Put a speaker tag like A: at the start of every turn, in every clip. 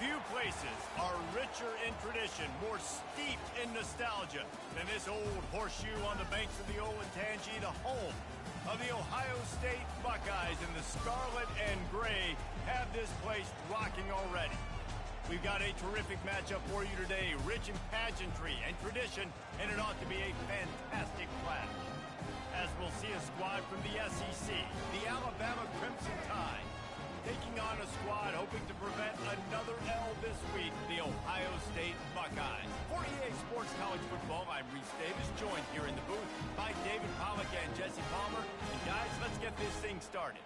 A: Few places are richer in tradition, more steeped in nostalgia than this old horseshoe on the banks of the Olentangy, the home of the Ohio State Buckeyes. And the scarlet and gray have this place rocking already. We've got a terrific matchup for you today, rich in pageantry and tradition, and it ought to be a fantastic clash. As we'll see a squad from the SEC, the Alabama Crimson Tide, taking on a squad hoping to prevent another L this week, the Ohio State Buckeyes. For EA Sports College Football, I'm Reese Davis, joined here in the booth by David Pollack and Jesse Palmer. And guys, let's get this thing started.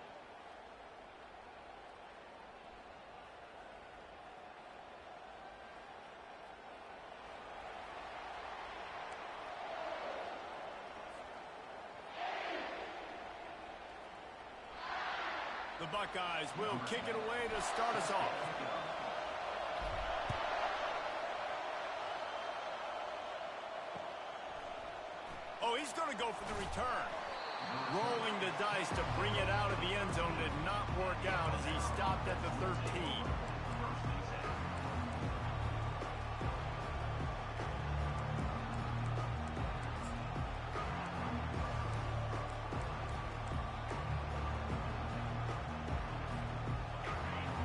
A: The Buckeyes will kick it away to start us off. Oh, he's going to go for the return. Rolling the dice to bring it out of the end zone did not work out as he stopped at the 13.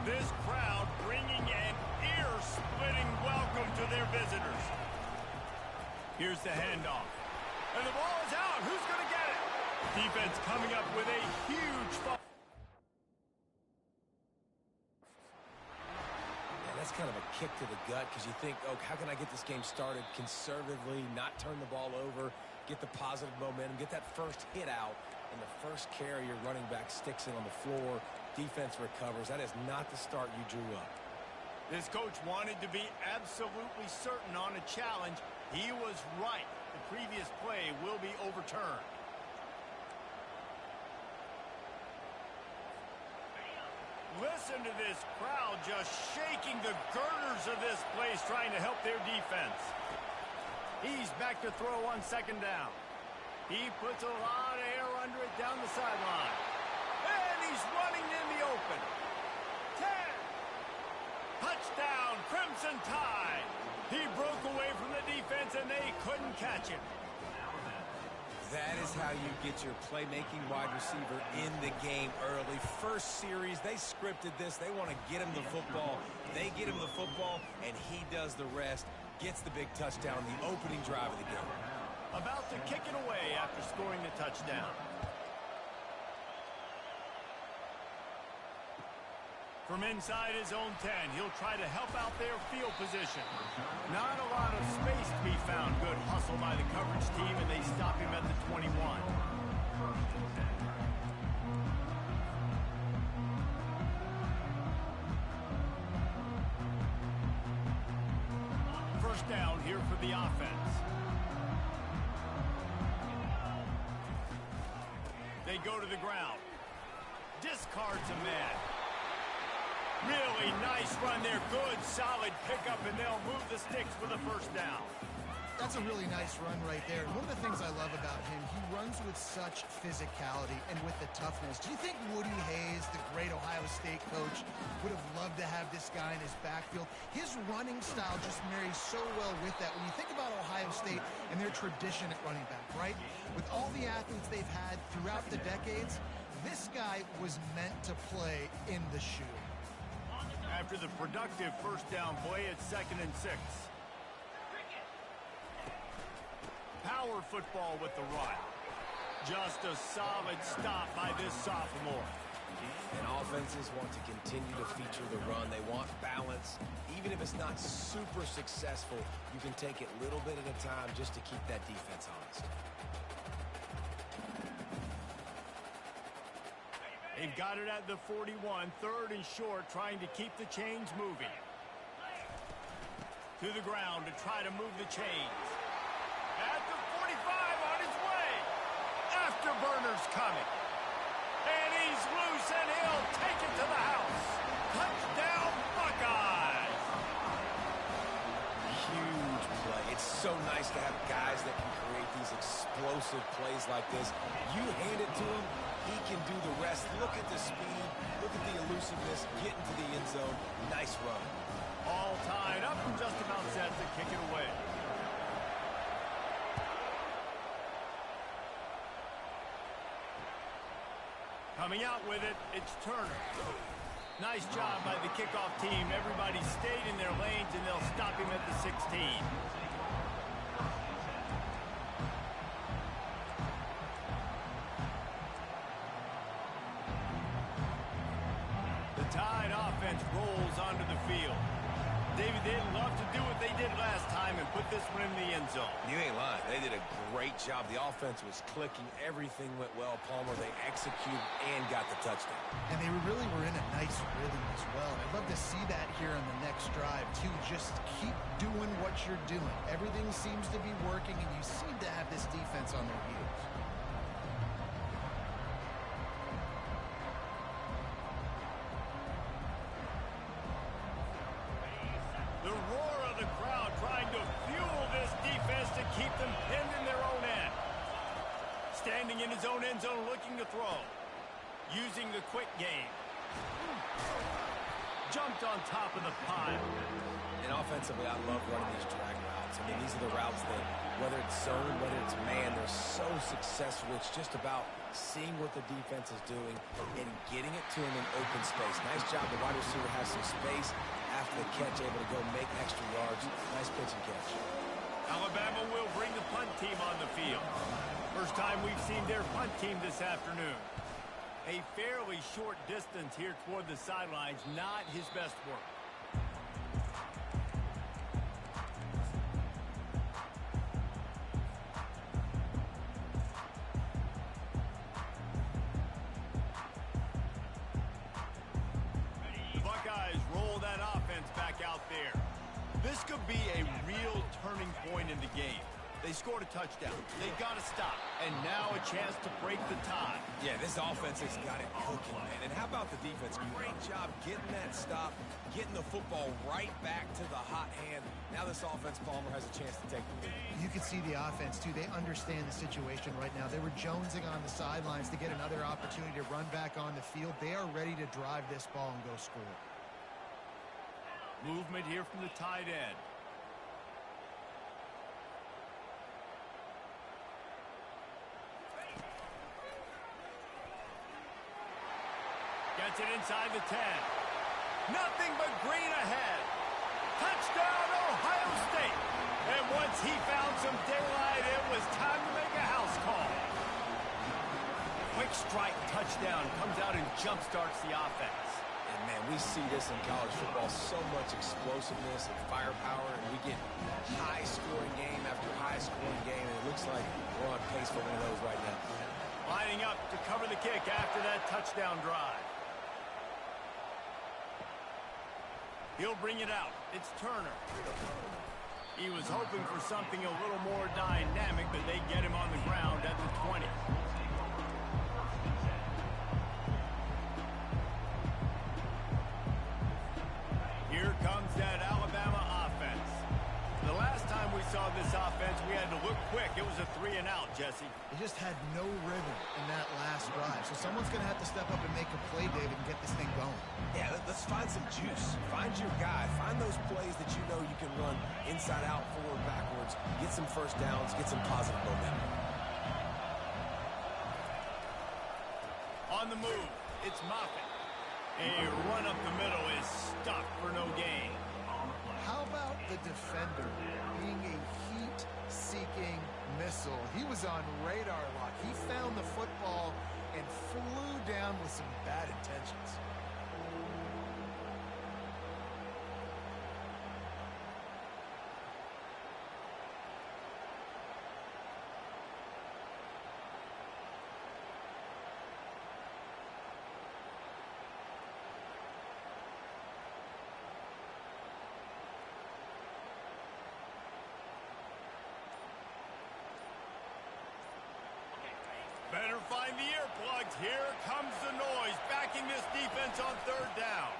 A: This crowd bringing an ear-splitting welcome to their visitors. Here's the handoff. And the ball is out. Who's going to get it? Defense coming up with a huge fall.
B: Yeah, that's kind of a kick to the gut because you think, oh, how can I get this game started conservatively, not turn the ball over, get the positive momentum, get that first hit out, and the first carry your running back sticks it on the floor. Defense recovers. That is not the start you drew up.
A: This coach wanted to be absolutely certain on a challenge. He was right. The previous play will be overturned. Listen to this crowd just shaking the girders of this place, trying to help their defense. He's back to throw on second down. He puts a lot of air under it down the sideline. And he's running in the open. 10. Touchdown, Crimson Tide. He broke away from the defense, and they couldn't catch him.
B: That is how you get your playmaking wide receiver in the game early. First series, they scripted this. They want to get him the football. They get him the football, and he does the rest. Gets the big touchdown, the opening drive of the game.
A: About to kick it away after scoring the touchdown. From inside his own 10, he'll try to help out their field position. Not a lot of space to be found. Good hustle by the coverage team, and they stop him at the 21. First down here for the offense. They go to the ground. Discards a man. Really nice run there. Good, solid pickup, and they'll move the sticks for the first down.
C: That's a really nice run right there. One of the things I love about him, he runs with such physicality and with the toughness. Do you think Woody Hayes, the great Ohio State coach, would have loved to have this guy in his backfield? His running style just marries so well with that. When you think about Ohio State and their tradition at running back, right? With all the athletes they've had throughout the decades, this guy was meant to play in the shoe.
A: After the productive first down play, it's 2nd and 6. Power football with the run. Just a solid stop by this sophomore.
B: And offenses want to continue to feature the run. They want balance. Even if it's not super successful, you can take it little bit at a time just to keep that defense honest.
A: They've got it at the 41, 3rd and short, trying to keep the chains moving. To the ground to try to move the chains. At the 45 on his way. Afterburner's coming. And he's loose, and he'll take it to the house. Touchdown, Buckeyes!
B: Huge play. It's so nice to have guys that can create these explosive plays like this. You hand it to him, he can do the rest. Look at the speed. Look at the elusiveness. explosiveness, getting to the end zone. Nice run.
A: All tied up and just about set to kick it away. Coming out with it, it's Turner. Nice job by the kickoff team. Everybody stayed in their lanes, and they'll stop him at the 16. The Tide offense rolls onto the field. David, they'd love to do what they did last time and put this one in the end zone.
B: You ain't lying. They did a great job. The offense was clicking. Everything went well, Palmer. They executed and got the touchdown.
C: And they really were in a nice rhythm as well. I'd love to see that here on the next drive, too. Just keep doing what you're doing. Everything seems to be working, and you seem to have this defense on their heels.
A: The roar of the crowd trying to fuel this defense to keep them pinned in their own end. Standing in his own end zone looking to throw. Using the quick game. Jumped on top of the pile.
B: And offensively, I love running these drag routes. I mean, these are the routes that, whether it's zone, whether it's man, they're so successful. It's just about seeing what the defense is doing and getting it to him in open space. Nice job. The wide receiver has some space after the catch, able to go make extra yards. Nice pitch and catch.
A: Alabama will bring the punt team on the field. First time we've seen their punt team this afternoon. A fairly short distance here toward the sidelines, not his best work. The Buckeyes roll that offense back out there. This could be a real turning point in the game. They scored a touchdown. They got to stop. And now a chance to break the tie.
B: Yeah, this offense has got it cooking, man. And how about the defense? Great job getting that stop, getting the football right back to the hot hand. Now this offense, Palmer, has a chance to take the lead.
C: You can see the offense, too. They understand the situation right now. They were jonesing on the sidelines to get another opportunity to run back on the field. They are ready to drive this ball and go score.
A: Movement here from the tight end. Gets it inside the 10. Nothing but green ahead. Touchdown, Ohio State. And once he found some daylight, it was time to make a house call. Quick strike touchdown comes out and jumpstarts the offense.
B: And, man, we see this in college football, so much explosiveness and firepower, and we get high-scoring game after high-scoring game, and it looks like we're on pace for one of those right now.
A: Lining up to cover the kick after that touchdown drive. He'll bring it out. It's Turner. He was hoping for something a little more dynamic, but they get him on the ground at the 20. Here comes that Alabama offense. The last time we saw this offense, we had to look quick. It was a 3-and-out, Jesse.
C: They just had no rhythm in that last drive. So someone's going to have to step up and make a play, David, and get this thing going.
B: Yeah, let's find some juice. Find your guy. Find those plays that you know you can run inside out, forward, backwards. Get some first downs. Get some positive momentum.
A: On the move, it's Moffitt. A run up the middle is stuck for no gain.
C: How about the defender being a heat-seeking missile? He was on radar lock. He found the football and flew down with some bad intentions.
A: Better find the earplugs. Here comes the noise, backing this defense on third down.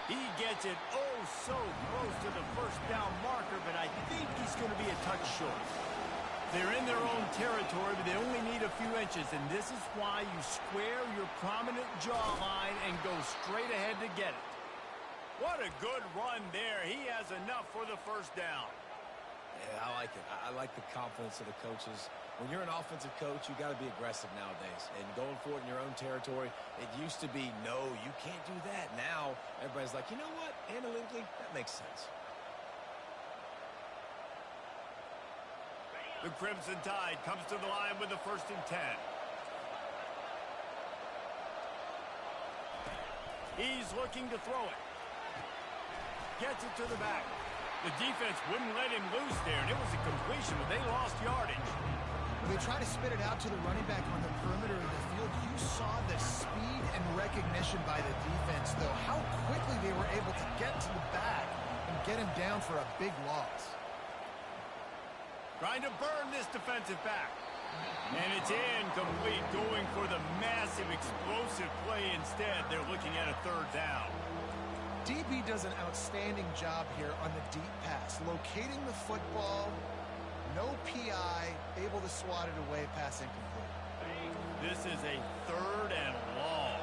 A: He gets it oh so close to the first down marker, but I think he's going to be a touch short. They're in their own territory, but they only need a few inches, and this is why you square your prominent jawline and go straight ahead to get it. What a good run there. He has enough for the first down.
B: Yeah, I like it. I like the confidence of the coaches. When you're an offensive coach, you got to be aggressive nowadays. And going for it in your own territory, it used to be, no, you can't do that. Now, everybody's like, you know what? Analytically, that makes sense.
A: The Crimson Tide comes to the line with the 1st and 10. He's looking to throw it. Gets it to the back. The defense wouldn't let him loose there, and it was a completion, but they lost yardage.
C: They try to spit it out to the running back on the perimeter of the field. You saw the speed and recognition by the defense, though. How quickly they were able to get to the back and get him down for a big loss.
A: Trying to burn this defensive back. And it's incomplete, going for the massive, explosive play instead. They're looking at a 3rd down.
C: DB does an outstanding job here on the deep pass, locating the football, no PI, able to swat it away, pass incomplete.
A: This is a 3rd and long.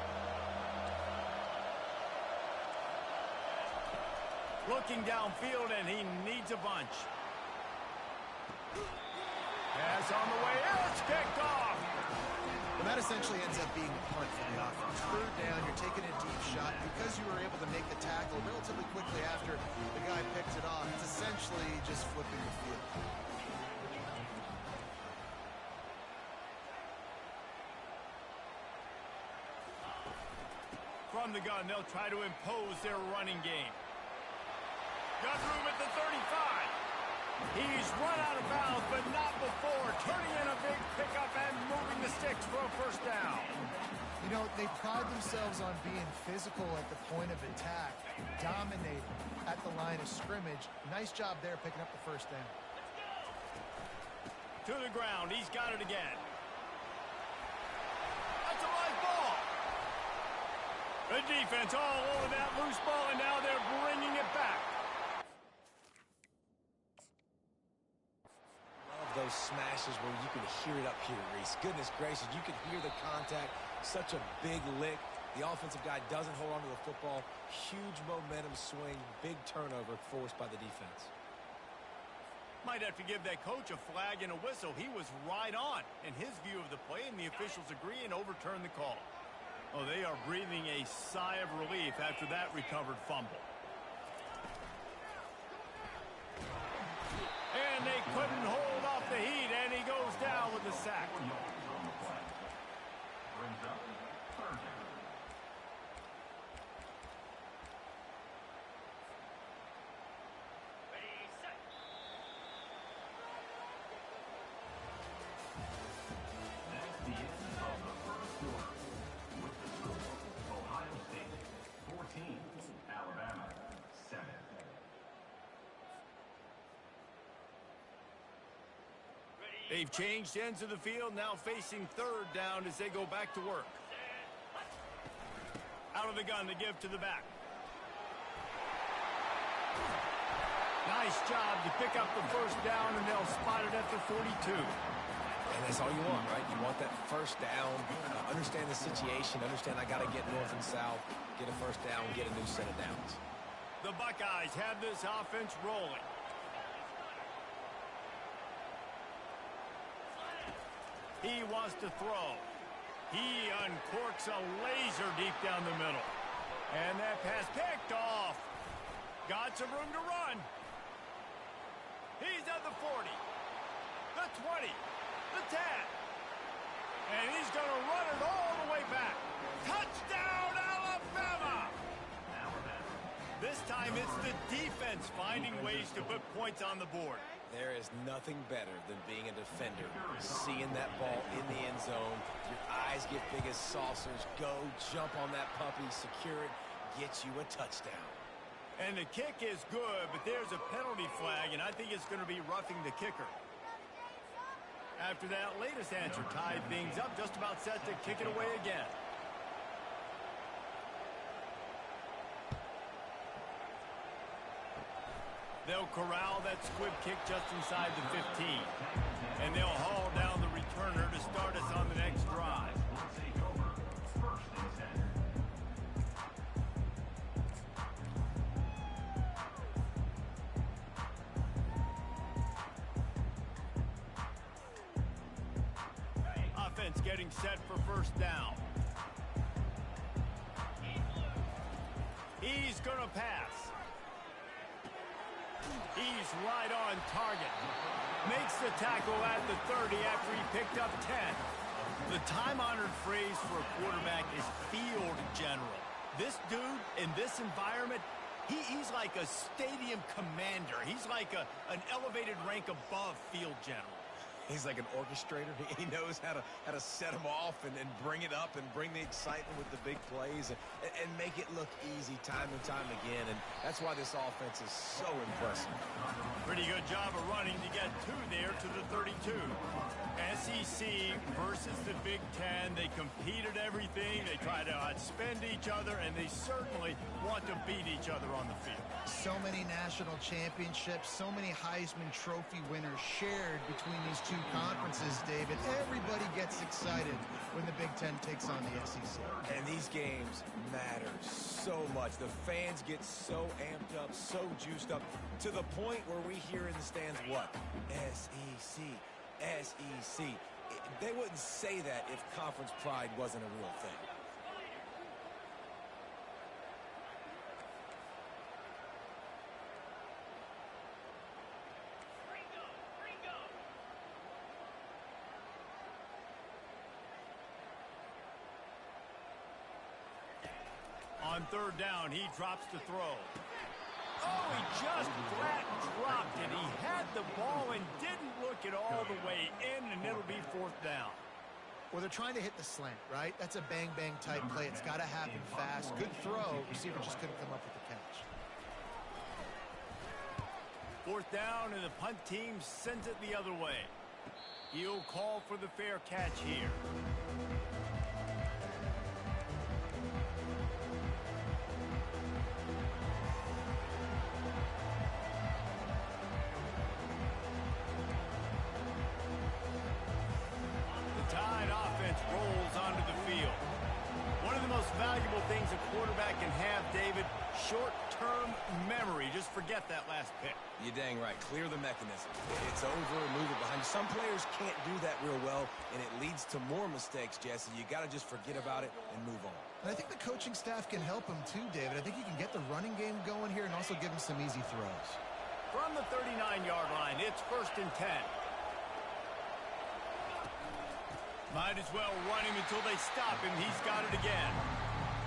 A: Looking downfield, and he needs a bunch. Pass on the way, it's kicked off.
C: Well, that essentially ends up being a punt for the offense. 3rd down, you're taking a deep shot. Because you were able to make the tackle relatively quickly after the guy picked it off, it's essentially just flipping the field.
A: From the gun, they'll try to impose their running game. Got room at the 35. He's run out of bounds, but not before. Turning in a big pickup and moving the sticks for a 1st down.
C: You know, they pride themselves on being physical at the point of attack, dominating at the line of scrimmage. Nice job there picking up the 1st down.
A: To the ground. He's got it again. That's a live ball. The defense all over that loose ball, and now they're bringing it back.
B: Those smashes where you can hear it up here, Reese. Goodness gracious, you can hear the contact. Such a big lick. The offensive guy doesn't hold on to the football. Huge momentum swing. Big turnover forced by the defense.
A: Might have to give that coach a flag and a whistle. He was right on in his view of the play, and the officials agree and overturn the call. Oh, they are breathing a sigh of relief after that recovered fumble. And they couldn't hold off the heat, and he goes down with the sack. They've changed ends of the field, now facing 3rd down as they go back to work. Out of the gun to give to the back. Nice job to pick up the 1st down, and they'll spot it at the 42.
B: And that's all you want, right? You want that 1st down, understand the situation, understand I got to get north and south, get a 1st down, get a new set of downs.
A: The Buckeyes have this offense rolling. He wants to throw. He uncorks a laser deep down the middle. And that pass picked off. Got some room to run. He's at the 40, the 20, the 10. And he's going to run it all the way back. Touchdown, Alabama! This time it's the defense finding ways to put points on the board.
B: There is nothing better than being a defender. Seeing that ball in the end zone, your eyes get big as saucers. Go, jump on that puppy, secure it, get you a touchdown.
A: And the kick is good, but there's a penalty flag, and I think it's going to be roughing the kicker. After that latest answer tied things up, just about set to kick it away again. They'll corral that squib kick just inside the 15. And they'll haul down the returner to start us on the next drive. Offense getting set for first down. He's going to pass. He's right on target. Makes the tackle at the 30 after he picked up 10. The time-honored phrase for a quarterback is field general. This dude in this environment, he's like a stadium commander. He's like an elevated rank above field general.
B: He's like an orchestrator. He knows how to set them off and bring it up and bring the excitement with the big plays and make it look easy time and time again. And that's why this offense is so impressive.
A: Pretty good job of running to get two there to the 32. SEC versus the Big Ten. They compete at everything. They try to outspend each other, and they certainly want to beat each other on the field.
C: So many national championships, so many Heisman Trophy winners shared between these two conferences, David. Everybody gets excited when the Big Ten takes on the SEC.
B: And these games matter so much. The fans get so amped up, so juiced up, to the point where we hear in the stands what? SEC. SEC. They wouldn't say that if conference pride wasn't a real thing.
A: On third down, he drops to throw. Oh, he just flat dropped it. He had the ball and didn't look it all the way in, and it'll be fourth down.
C: Well, they're trying to hit the slant, right? That's a bang-bang type play. It's got to happen fast. Good throw. Receiver just couldn't come up with the catch.
A: Fourth down, and the punt team sends it the other way. He'll call for the fair catch here. Rolls onto the field. One of the most valuable things a quarterback can have, David, short-term memory. Just forget that last pick.
B: You're dang right. Clear the mechanism. It's over and move it behind you. Some players can't do that real well, and it leads to more mistakes, Jesse. You got to just forget about it and move on.
C: And I think the coaching staff can help him too, David. I think he can get the running game going here and also give him some easy throws.
A: From the 39-yard line, it's first and 10. Might as well run him until they stop him. He's got it again.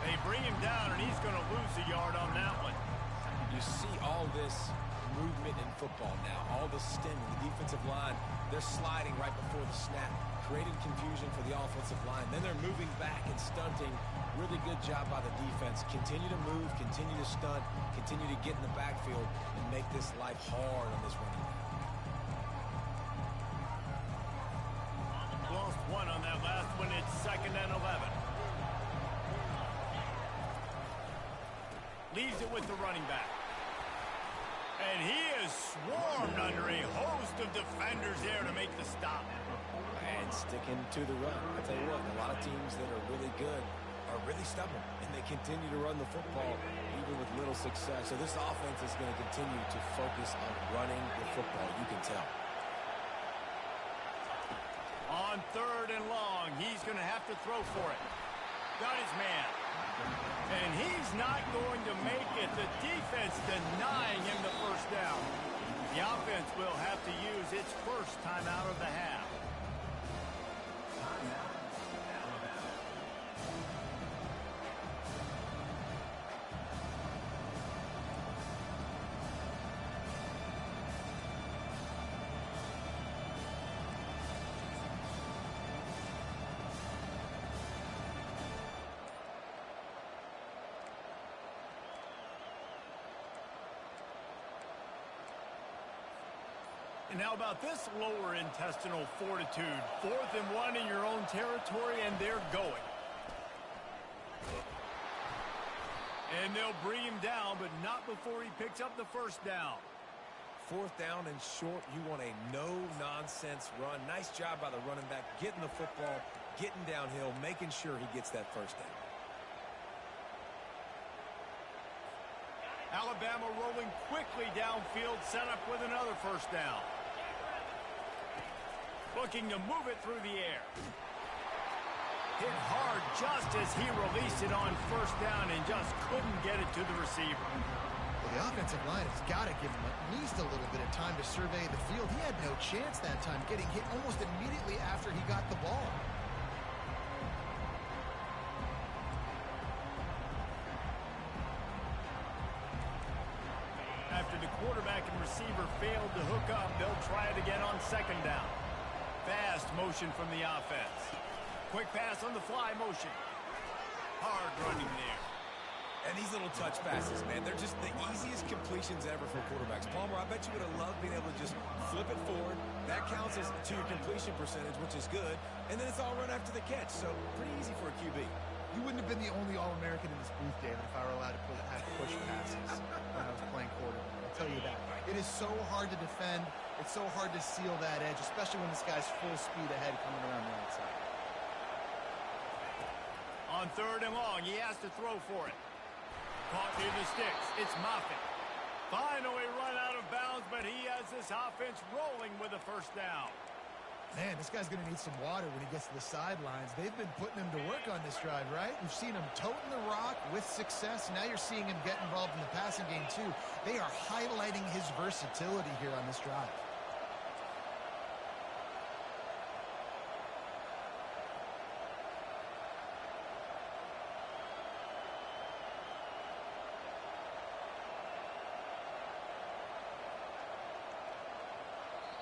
A: They bring him down, and he's going to lose a yard on that one.
B: You see all this movement in football now, all the stemming, the defensive line, they're sliding right before the snap, creating confusion for the offensive line. Then they're moving back and stunting. Really good job by the defense. Continue to move, continue to stunt, continue to get in the backfield and make this life hard on this running back.
A: Lost one on that last one. It's second and 11. Leaves it with the running back. And he is swarmed under a host of defenders there to make the stop.
B: And sticking to the run. I tell you what, a lot of teams that are really good are really stubborn, and they continue to run the football even with little success. So this offense is going to continue to focus on running the football. You can tell.
A: On third and long, he's going to have to throw for it. Got his man. And he's not going to make it. The defense denying him the first down. The offense will have to use its first timeout of the half. And how about this lower intestinal fortitude? 4th and 1 in your own territory, and they're going. And they'll bring him down, but not before he picks up the first down.
B: 4th down and short, you want a no-nonsense run. Nice job by the running back, getting the football, getting downhill, making sure he gets that first down.
A: Alabama rolling quickly downfield, set up with another first down. Looking to move it through the air. Hit hard just as he released it on first down and just couldn't get it to the receiver.
C: Well, the offensive line has got to give him at least a little bit of time to survey the field. He had no chance that time, getting hit almost immediately after he got the ball.
A: After the quarterback and receiver failed to hook up, they'll try it again on second down. Fast motion from the offense. Quick pass on the fly motion. Hard running there.
B: And these little touch passes, man, they're just the easiest completions ever for quarterbacks. Palmer, I bet you would have loved being able to just flip it forward. That counts as to your completion percentage, which is good. And then it's all run after the catch, so pretty easy for a QB.
C: You wouldn't have been the only All-American in this booth, David, if I were allowed to have push passes when I was playing quarterback. I'll tell you that. It is so hard to defend. It's so hard to seal that edge, especially when this guy's full speed ahead coming around the outside.
A: On third and long, he has to throw for it. Caught near the sticks. It's Moffitt. Finally run out of bounds, but he has this offense rolling with a first down.
C: Man, this guy's going to need some water when he gets to the sidelines. They've been putting him to work on this drive, right? We've seen him toting the rock with success. Now you're seeing him get involved in the passing game, too. They are highlighting his versatility here on this drive.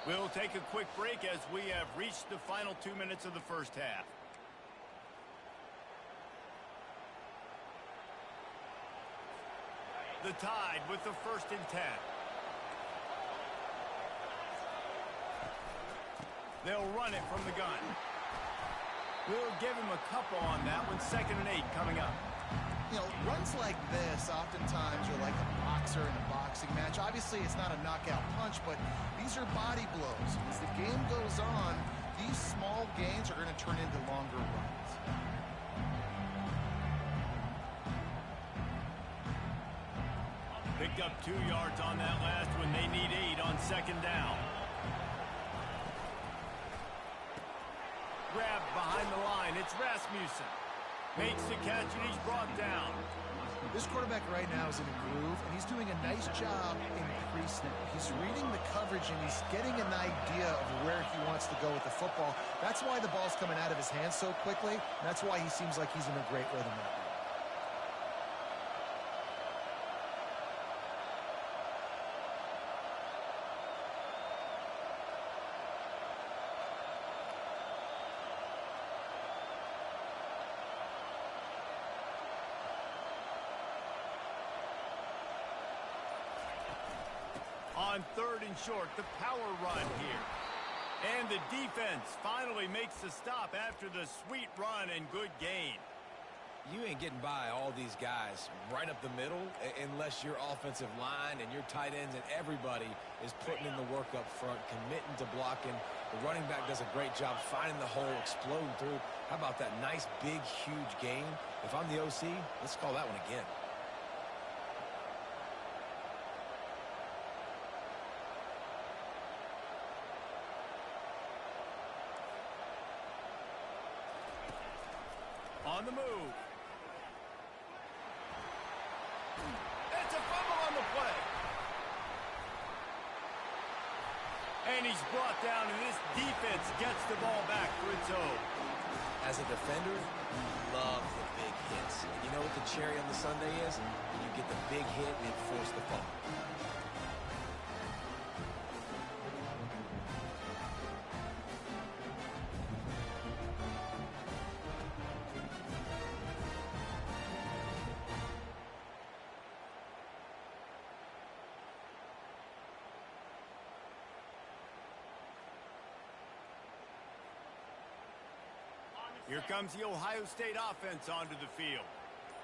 A: We'll take a quick break as we have reached the final 2 minutes of the first half. The Tide with the 1st and 10. They'll run it from the gun. We'll give him a couple on that one. 2nd and 8 coming up.
C: You know, runs like this oftentimes are like a boxer in a boxing match. Obviously, it's not a knockout punch, but these are body blows. As the game goes on, these small gains are going to turn into longer runs.
A: Picked up 2 yards on that last one. They need 8 on 2nd down. Grabbed behind the line. It's Rasmussen. Makes the catch, and he's brought down.
C: This quarterback right now is in a groove, and he's doing a nice job in pre-snap. He's reading the coverage, and he's getting an idea of where he wants to go with the football. That's why the ball's coming out of his hands so quickly, and that's why he seems like he's in a great rhythm right now.
A: On 3rd and short, the power run here. And the defense finally makes the stop after the sweet run and good gain.
B: You ain't getting by all these guys right up the middle unless your offensive line and your tight ends and everybody is putting in the work up front, committing to blocking. The running back does a great job finding the hole, exploding through. How about that nice, big, huge gain? If I'm the OC, let's call that one again.
A: On the move. It's a fumble on the play. And he's brought down, and this defense gets the ball back for its own.
B: As a defender, you love the big hits. And you know what the cherry on the sundae is? When you get the big hit and force the fumble.
A: Here comes the Ohio State offense onto the field.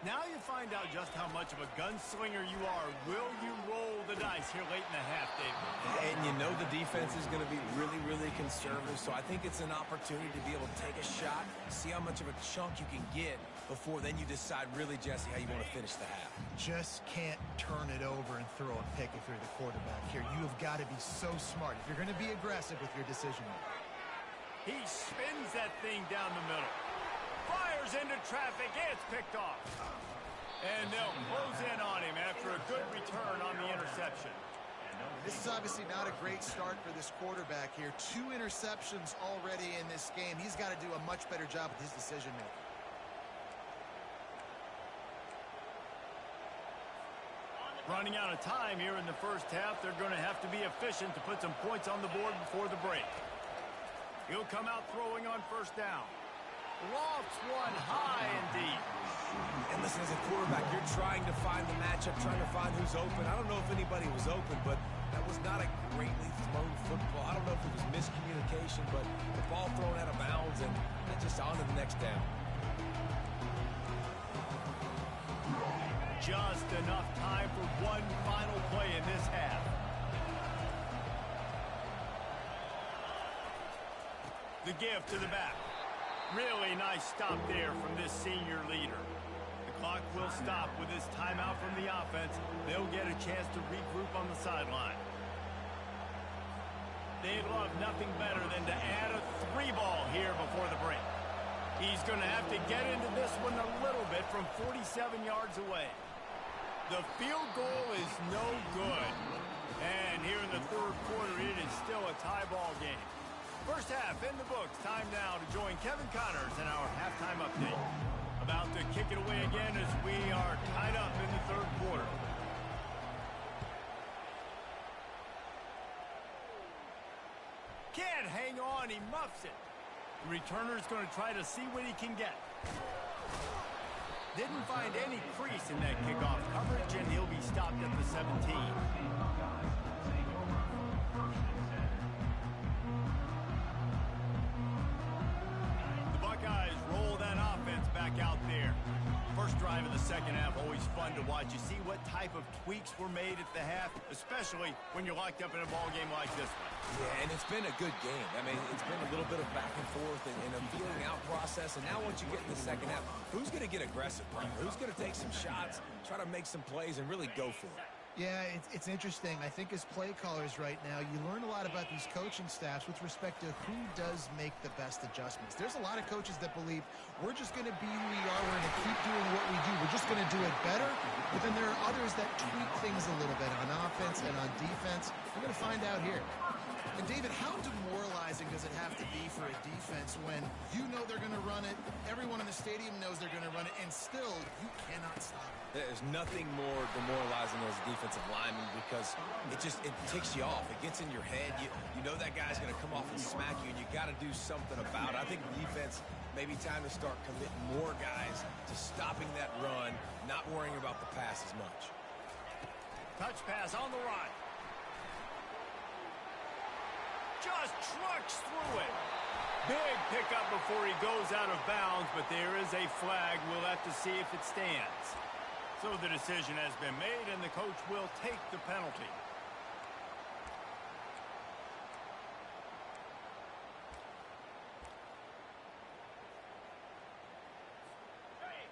A: Now you find out just how much of a gunslinger you are. Will you roll the dice here late in the half, David?
B: And you know the defense is going to be really, really conservative, so I think it's an opportunity to be able to take a shot, see how much of a chunk you can get before then you decide really, Jesse, how you want to finish the half.
C: Just can't turn it over and throw a pick if you're the quarterback here. You have got to be so smart if you're going to be aggressive with your decision making.
A: He spins that thing down the middle. Fires into traffic. It's picked off. And they'll close in on him after a good return on the interception.
C: This is obviously not a great start for this quarterback here. 2 interceptions already in this game. He's got to do a much better job with his decision making.
A: Running out of time here in the first half. They're going to have to be efficient to put some points on the board before the break. He'll come out throwing on first down. Lofts one high and deep.
B: And listen, as a quarterback, you're trying to find the matchup, trying to find who's open. I don't know if anybody was open, but that was not a greatly thrown football. I don't know if it was miscommunication, but the ball thrown out of bounds and just on to the next down.
A: Just enough time for one final play in this half. The give to the back. Really nice stop there from this senior leader. The clock will stop with this timeout from the offense. They'll get a chance to regroup on the sideline. They'd love nothing better than to add a 3-ball here before the break. He's going to have to get into this one a little bit from 47 yards away. The field goal is no good. And here in the third quarter, it is still a tie ball game. First half in the books. Time now to join Kevin Connors in our halftime update. About to kick it away again as we are tied up in the third quarter. Can't hang on. He muffs it. The returner's going to try to see what he can get. Didn't find any crease in that kickoff coverage, and he'll be stopped at the 17. The Buckeyes roll that offense back out there. First drive of the second half, always fun to watch. You see what type of tweaks were made at the half, especially when you're locked up in a ball game like this one.
B: Yeah, and it's been a good game. I mean, it's been a little bit of back and forth and a feeling out process. And now once you get in the second half, who's going to get aggressive, brother? Who's going to take some shots, try to make some plays, and really go for it?
C: Yeah, it's interesting. I think as play callers right now, you learn a lot about these coaching staffs with respect to who does make the best adjustments. There's a lot of coaches that believe we're just going to be who we are. We're going to keep doing what we do. We're just going to do it better. But then there are others that tweak things a little bit on offense and on defense. We're going to find out here. And David, how demoralizing does it have to be for a defense when you know they're going to run it, everyone in the stadium knows they're going to run it, and still you cannot stop it?
B: There's nothing more demoralizing as a defensive lineman because it ticks you off. It gets in your head. You know that guy's going to come off and smack you, and you got to do something about it. I think defense, maybe time to start committing more guys to stopping that run, not worrying about the pass as much.
A: Touch pass on the run. Just trucks through it. Big pickup before he goes out of bounds, but there is a flag. We'll have to see if it stands. So the decision has been made, and the coach will take the penalty.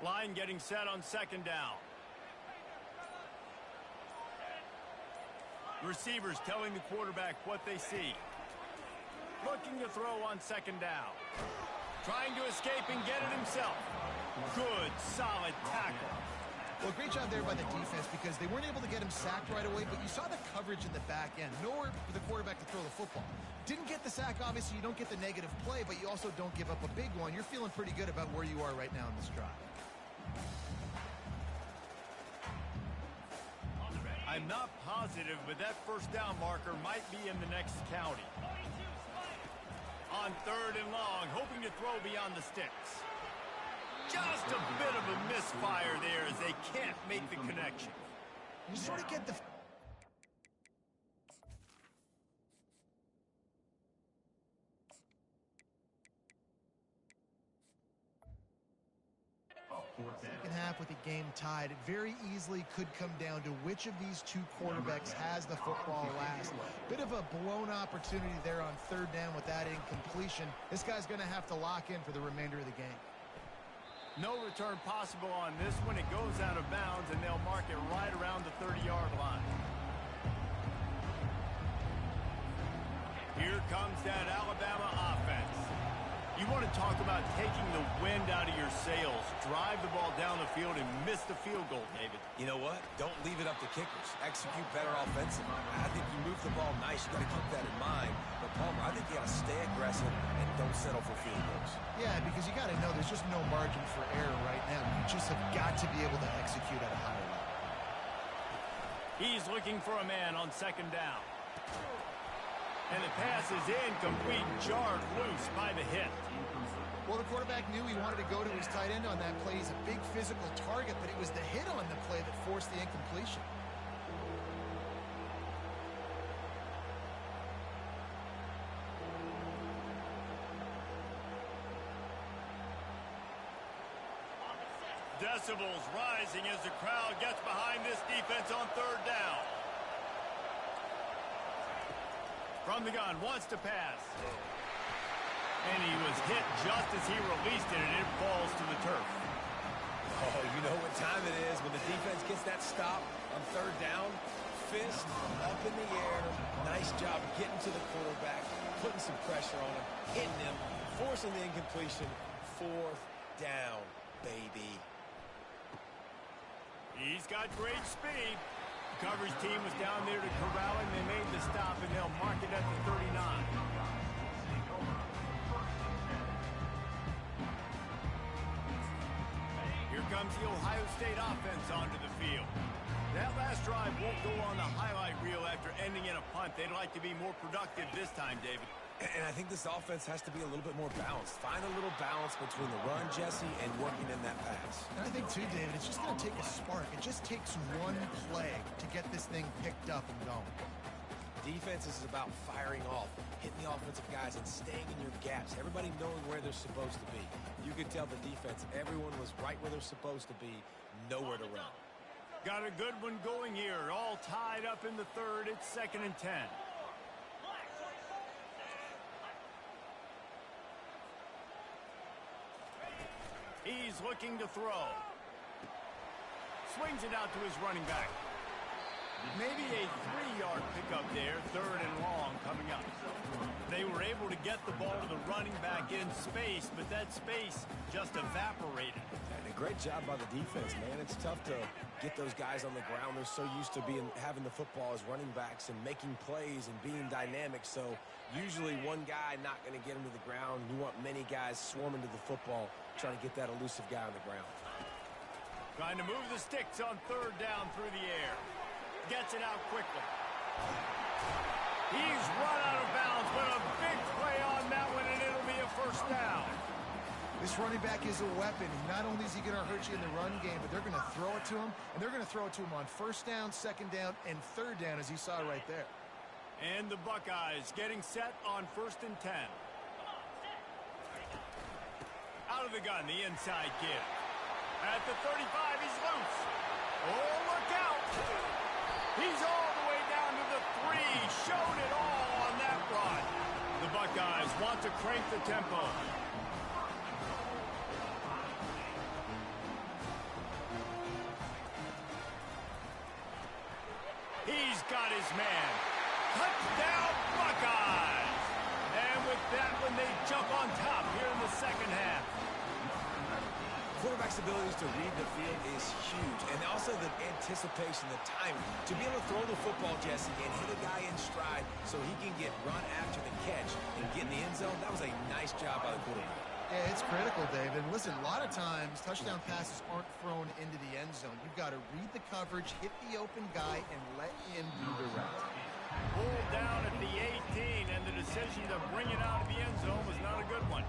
A: Line getting set on second down. Receivers telling the quarterback what they see. Looking to throw on second down. Trying to escape and get it himself. Good, solid tackle.
C: Well, great job there by the defense because they weren't able to get him sacked right away, but you saw the coverage in the back end. Nowhere for the quarterback to throw the football. Didn't get the sack, obviously. You don't get the negative play, but you also don't give up a big one. You're feeling pretty good about where you are right now in this drive.
A: I'm not positive, but that first down marker might be in the next county. On third and long, hoping to throw beyond the sticks. Just a bit of a misfire there as they can't make the connection.
C: You sort of get the... Second half with the game tied, it very easily could come down to which of these two quarterbacks has the football last. Bit of a blown opportunity there on third down with that incompletion. This guy's going to have to lock in for the remainder of the game.
A: No return possible on this one. It goes out of bounds, and they'll mark it right around the 30-yard line. Here comes that Alabama offense. You want to talk about taking the wind out of your sails. Drive the ball down the field and miss the field goal, David.
B: You know what? Don't leave it up to kickers. Execute better offensively. I think you move the ball nice. You got to keep that in mind. But Palmer, I think you got to stay aggressive and don't settle for field goals.
C: Yeah, because you got to know there's just no margin for error right now. You just have got to be able to execute at a higher level.
A: He's looking for a man on second down. And the pass is incomplete, jarred loose by the hit.
C: Well, the quarterback knew he wanted to go to his tight end on that play. He's a big physical target, but it was the hit on the play that forced the incompletion.
A: Decibels rising as the crowd gets behind this defense on third down. From the gun, wants to pass. And he was hit just as he released it, and it falls to the turf.
B: Oh, you know what time it is when the defense gets that stop on third down. Fist up in the air. Nice job getting to the quarterback, putting some pressure on him, hitting him, forcing the incompletion. Fourth down, baby.
A: He's got great speed. The coverage team was down there to corral him. They made the stop, and they'll mark it at the 39. Here comes the Ohio State offense onto the field. That last drive won't go on the highlight reel after ending in a punt. They'd like to be more productive this time, David.
B: And I think this offense has to be a little bit more balanced. Find a little balance between the run, Jesse, and working in that pass.
C: And I think, too, David, it's just going to take a spark. It just takes one play to get this thing picked up and going.
B: Defense is about firing off, hitting the offensive guys, and staying in your gaps. Everybody knowing where they're supposed to be. You could tell the defense, everyone was right where they're supposed to be, nowhere to run.
A: Got a good one going here. All tied up in the third. It's 2nd and 10. He's looking to throw. Swings it out to his running back. Maybe a 3-yard pickup there, 3rd and long coming up. They were able to get the ball to the running back in space, but that space just evaporated.
B: And a great job by the defense, man. It's tough to get those guys on the ground. They're so used to having the football as running backs and making plays and being dynamic. So usually one guy not going to get him to the ground. You want many guys swarming to the football, trying to get that elusive guy on the ground.
A: Trying to move the sticks on third down through the air. Gets it out quickly. He's run out of bounds, but a big play on that one, and it'll be a first down.
C: This running back is a weapon. Not only is he going to hurt you in the run game, but they're going to throw it to him, and they're going to throw it to him on first down, second down, and third down, as you saw right there.
A: And the Buckeyes getting set on 1st and 10. Out of the gun, the inside give. At the 35, he's loose. Oh, look out! He's all the way down to the 3. Showed it all on that run. The Buckeyes want to crank the tempo. He's got his man. Touchdown, Buckeyes! And with that one, they jump on top here in the second half.
B: Quarterback's abilities to read the field is huge, and also the anticipation, the timing. To be able to throw the football, Jesse, and hit a guy in stride so he can get run after the catch and get in the end zone, that was a nice job by the quarterback.
C: Yeah, it's critical, David. Listen, a lot of times, touchdown passes aren't thrown into the end zone. You've got to read the coverage, hit the open guy, and let him do the rest.
A: Pulled down at the 18, and the decision to bring it out of the end zone was not a good one.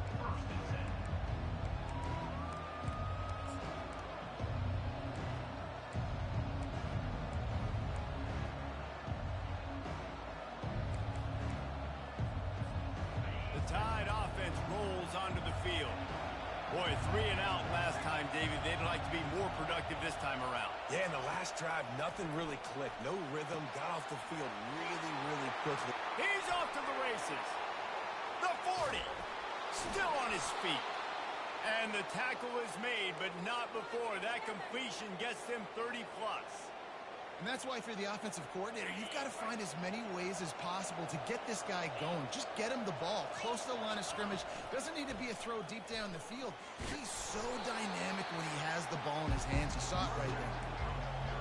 A: Tide offense rolls onto the field. Boy, 3 and out last time, David. They'd like like to be more productive this time around.
B: Yeah, in the last drive, nothing really clicked. No rhythm. Got off the field really quickly.
A: He's off to the races. The 40. Still on his feet. And the tackle is made, but not before that completion gets them 30-plus.
C: And that's why, if you're the offensive coordinator, you've got to find as many ways as possible to get this guy going. Just get him the ball close to the line of scrimmage. Doesn't need to be a throw deep down the field. He's so dynamic when he has the ball in his hands. You saw it right there.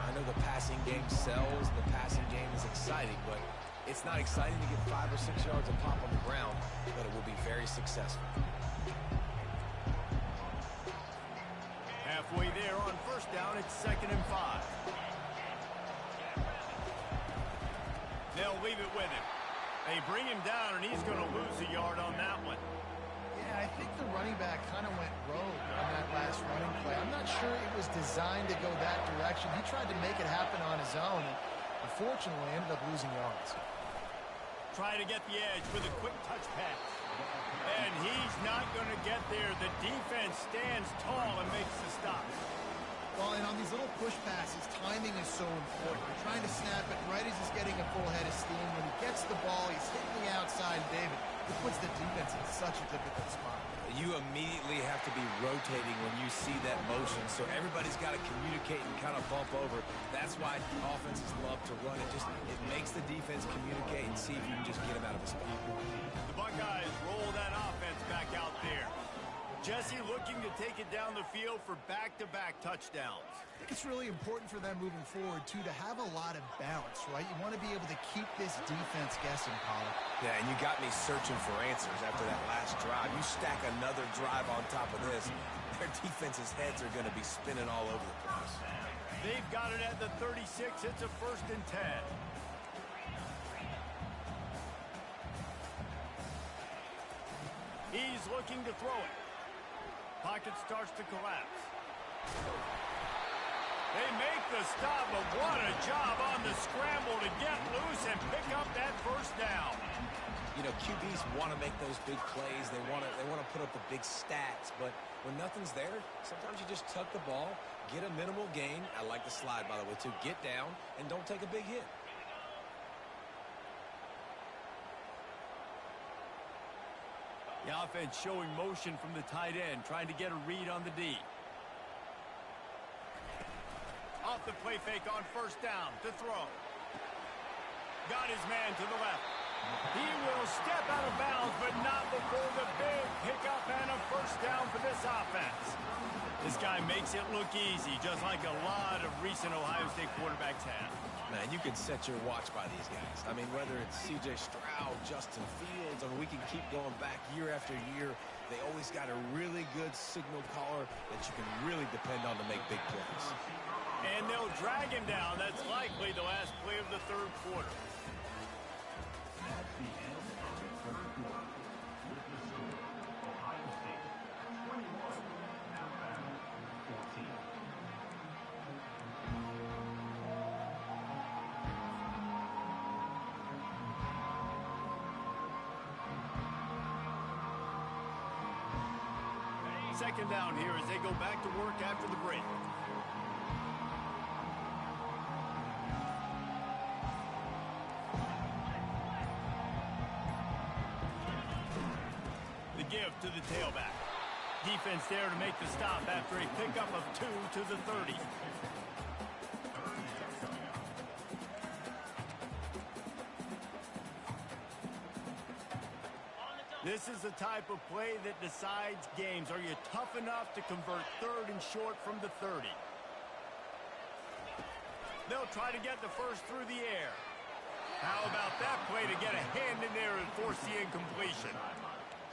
B: I know the passing game sells, and the passing game is exciting, but it's not exciting to get 5 or 6 yards of pop on the ground, but it will be very successful.
A: Halfway there on first down, it's 2nd and 5. They'll leave it with him. They bring him down, and he's going to lose a yard on that one.
C: Yeah, I think the running back kind of went rogue on that last running play. I'm not sure it was designed to go that direction. He tried to make it happen on his own, and unfortunately ended up losing yards.
A: Try to get the edge with a quick touch pass. And he's not going to get there. The defense stands tall and makes the stop.
C: Well, and on these little push passes, timing is so important. You're trying to snap it right as he's getting a full head of steam. When he gets the ball, he's hitting the outside, David. It puts the defense in such a difficult spot.
B: You immediately have to be rotating when you see that motion, so everybody's got to communicate and kind of bump over. That's why offenses love to run it. It makes the defense communicate and see if you can just get him out of a spot.
A: The Buckeyes roll that offense back out there. Jesse looking to take it down the field for back-to-back touchdowns.
C: I think it's really important for them moving forward, too, to have a lot of balance, right? You want to be able to keep this defense guessing, Pollard.
B: Yeah, and you got me searching for answers after that last drive. You stack another drive on top of this, their defense's heads are going to be spinning all over the place.
A: They've got it at the 36. It's a 1st and 10. He's looking to throw it. Pocket starts to collapse. They make the stop, but what a job on the scramble to get loose and pick up that 1st down.
B: You know, QBs want to make those big plays. They want to put up the big stats, but when nothing's there, sometimes you just tuck the ball, get a minimal gain. I like the slide, by the way, too. Get down and don't take a big hit.
A: The offense showing motion from the tight end, trying to get a read on the D. Off the play fake on 1st down to throw. Got his man to the left. He will step out of bounds, but not before the big pickup and a 1st down for this offense. This guy makes it look easy, just like a lot of recent Ohio State quarterbacks have.
B: Man, you can set your watch by these guys. I mean, whether it's C.J. Stroud, Justin Fields, I mean, we can keep going back year after year. They always got a really good signal caller that you can really depend on to make big plays.
A: And they'll drag him down. That's likely the last play of the 3rd quarter. Second down here as they go back to work after the break. The give to the tailback. Defense there to make the stop after a pickup of 2 to the 30. This is the type of play that decides games. Are you tough enough to convert 3rd and short from the 30? They'll try to get the 1st through the air. How about that play to get a hand in there and force the incompletion?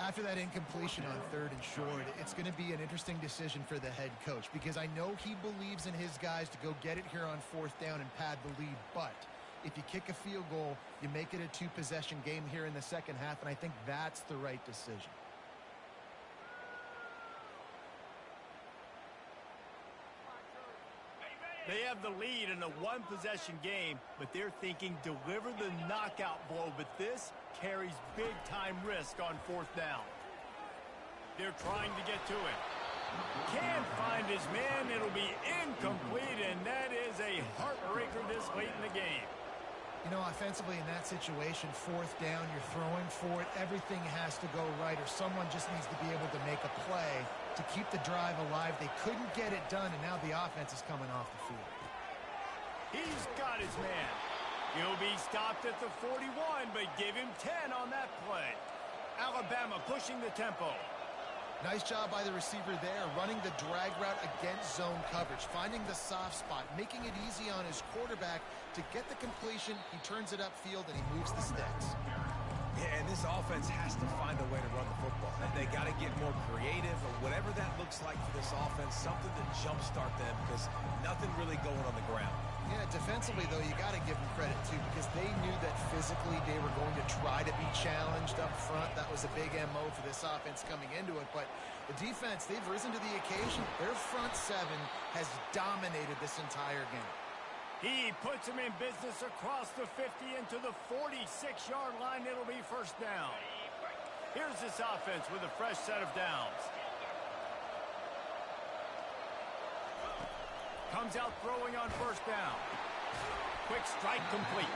C: After that incompletion on 3rd and short, it's going to be an interesting decision for the head coach, because I know he believes in his guys to go get it here on 4th down and pad the lead, but if you kick a field goal, you make it a 2-possession game here in the 2nd half, and I think that's the right decision.
A: They have the lead in a 1-possession game, but they're thinking deliver the knockout blow, but this carries big-time risk on 4th down. They're trying to get to it. Can't find his his man. It'll be incomplete, and that is a heartbreaker this late in the game.
C: You know, offensively in that situation, fourth down, you're throwing for it. Everything has to go right, or someone just needs to be able to make a play to keep the drive alive. They couldn't get it done, and now the offense is coming off the field.
A: He's got his man. He'll be stopped at the 41, but give him 10 on that play. Alabama pushing the tempo.
C: Nice job by the receiver there, running the drag route against zone coverage, finding the soft spot, making it easy on his quarterback to get the completion. He turns it upfield, and he moves the sticks.
B: Yeah, and this offense has to find a way to run the football. They got to get more creative, or whatever that looks like for this offense, something to jumpstart them, because nothing really going on the ground.
C: Yeah, defensively, though, you got to give them credit, too, because they knew that physically they were going to try to be challenged up front. That was a big MO for this offense coming into it. But the defense, they've risen to the occasion. Their front seven has dominated this entire game.
A: He puts him in business across the 50 into the 46-yard line. It'll be first down. Here's this offense with a fresh set of downs. Comes out throwing on first down. Quick strike complete.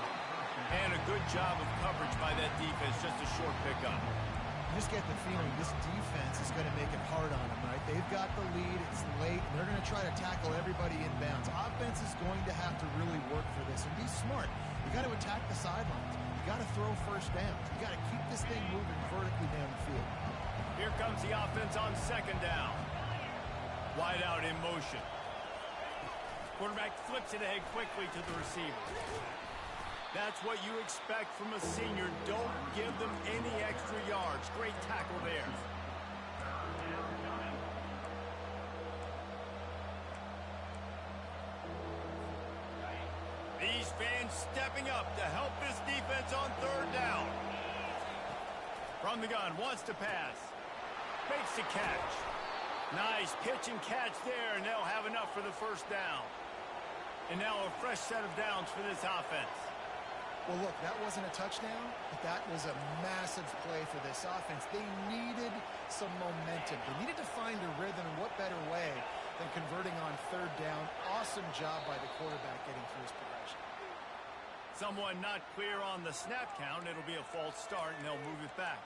A: And a good job of coverage by that defense. Just a short pickup.
C: You just get the feeling this defense is going to make it hard on them, right? They've got the lead. It's late. And they're going to try to tackle everybody inbounds. Offense is going to have to really work for this and be smart. You got to attack the sidelines. You got to throw first downs. You got to keep this thing moving vertically down the field.
A: Here comes the offense on second down. Wide out in motion. Quarterback flips it ahead quickly to the receiver. That's what you expect from a senior. Don't give them any extra yards. Great tackle there. These fans stepping up to help this defense on third down. From the gun, wants to pass. Makes the catch. Nice pitch and catch there, and they'll have enough for the first down. And now a fresh set of downs for this offense.
C: Well, look, that wasn't a touchdown, but that was a massive play for this offense. They needed some momentum. They needed to find a rhythm, and what better way than converting on third down. Awesome job by the quarterback getting through his progression.
A: Someone not clear on the snap count. It'll be a false start, and they'll move it back.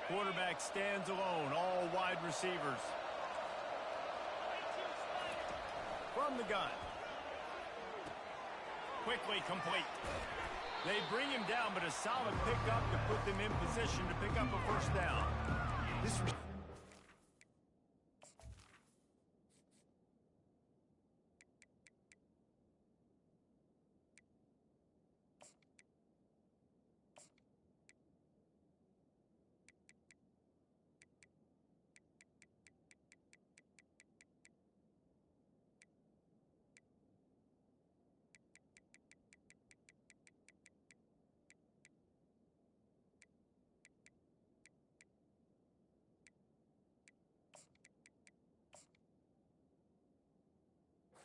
A: Quarterback stands alone, all wide receivers. From the gun. Quickly complete. They bring him down, but a solid pickup to put them in position to pick up a first down.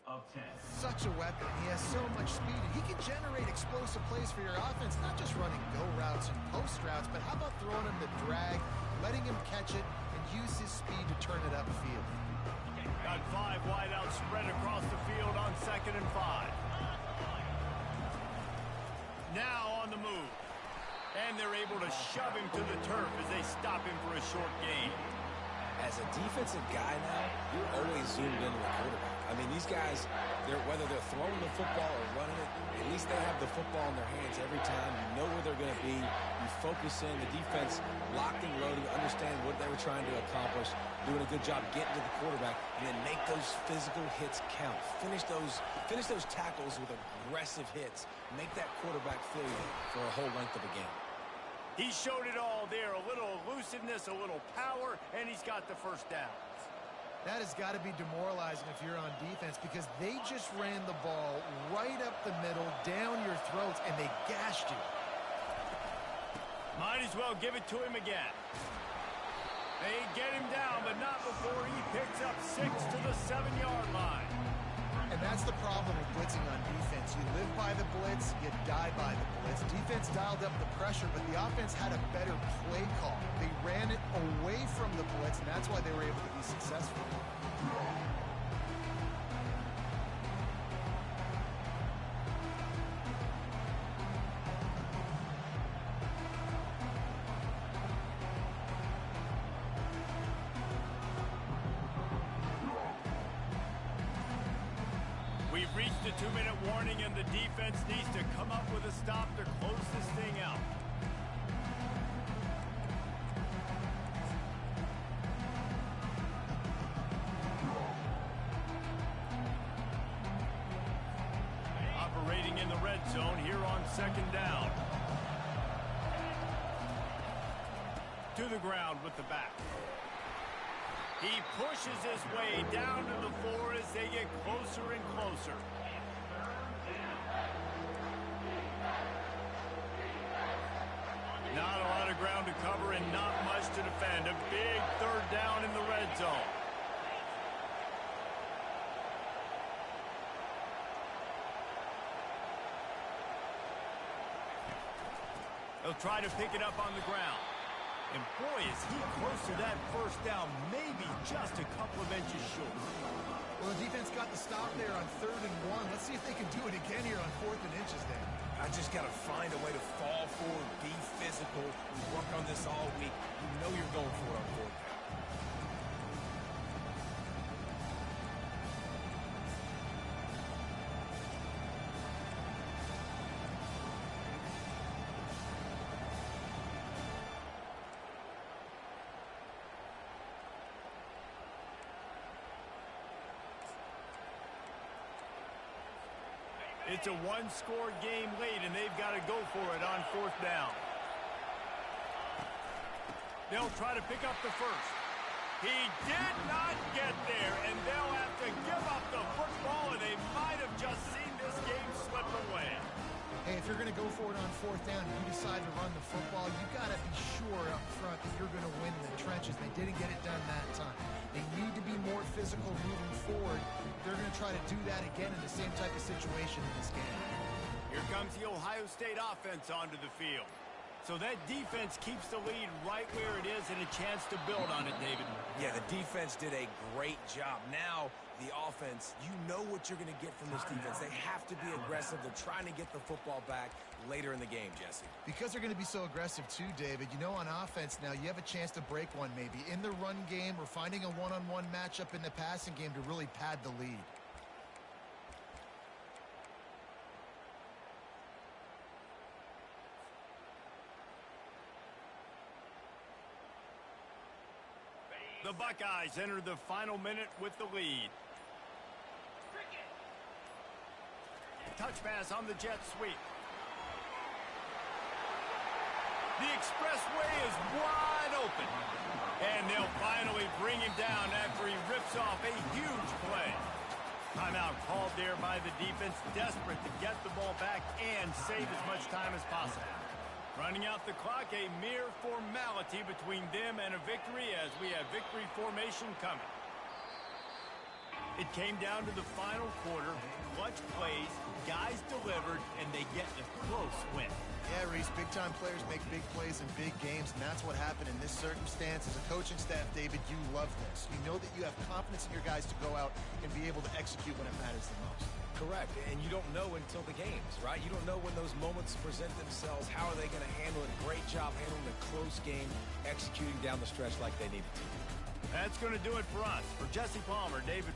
D: Of 10.
C: Such a weapon. He has so much speed. He can generate explosive plays for your offense, not just running go routes and post routes, but how about throwing him the drag, letting him catch it, and use his speed to turn it upfield.
A: Got 5 wide out spread across the field on 2nd and 5. Now on the move. And they're able to shove him to the turf as they stop him for a short gain.
B: As a defensive guy now, you're always zoomed into the quarterback. I mean, these guys, whether they're throwing the football or running it, at least they have the football in their hands every time. You know where they're going to be. You focus in. The defense locked and loaded, understand what they were trying to accomplish, doing a good job getting to the quarterback, and then make those physical hits count. Finish those tackles with aggressive hits. Make that quarterback feel you for a whole length of a game.
A: He showed it all there, a little elusiveness, a little power, and he's got the first down.
C: That has got to be demoralizing if you're on defense, because they just ran the ball right up the middle, down your throats, and they gashed you.
A: Might as well give it to him again. They get him down, but not before he picks up 6 to the 7-yard line.
C: And that's the problem with blitzing on defense. You live by the blitz, you die by the blitz. Defense dialed up the pressure, but the offense had a better play call. They ran it away from the blitz, and that's why they were able to be successful.
A: We've reached a 2-minute warning, and the defense needs to come up with a stop to close this thing out. Operating in the red zone here on 2nd down. To the ground with the back. He pushes his way down to the floor as they get closer and closer. Not a lot of ground to cover and not much to defend. A big 3rd down in the red zone. They'll try to pick it up on the ground. And boy, is he close to that 1st down, maybe just a couple of inches short.
C: Well, the defense got the stop there on 3rd and 1. Let's see if they can do it again here on 4th and inches there.
B: I just got to find a way to fall forward, be physical. We work on this all week. You know you're going for it on 4th down.
A: It's a 1-score game late, and they've got to go for it on 4th down. They'll try to pick up the 1st. He did not get there, and they'll have to give up the football, and they might have just seen this game slip away.
C: Hey, if you're going to go for it on 4th down and you decide to run the football, you got to be sure up front that you're going to win the trenches. They didn't get it done that time. They need to be more physical moving forward. They're going to try to do that again in the same type of situation in this game.
A: Here comes the Ohio State offense onto the field. So that defense keeps the lead right where it is and a chance to build on it, David.
B: Yeah, the defense did a great job. Now, the offense, you know what you're going to get from this defense. They have to be aggressive. They're trying to get the football back later in the game, Jesse.
C: Because they're going to be so aggressive too, David, you know on offense now you have a chance to break one maybe in the run game or finding a one-on-one matchup in the passing game to really pad the lead.
A: The Buckeyes enter the final minute with the lead. Touch pass on the jet sweep. The expressway is wide open. And they'll finally bring him down after he rips off a huge play. Timeout called there by the defense, desperate to get the ball back and save as much time as possible. Running out the clock, a mere formality between them and a victory as we have victory formation coming. It came down to the final quarter. Clutch plays, guys delivered, and they get a close win.
C: Yeah, Reese, big-time players make big plays in big games, and that's what happened in this circumstance. As a coaching staff, David, you love this. You know that you have confidence in your guys to go out and be able to execute when it matters the most.
B: Correct, and you don't know until the games, right? You don't know when those moments present themselves. How are they going to handle it? Great job handling a close game, executing down the stretch like they needed to.
A: That's going to do it for us. For Jesse Palmer, David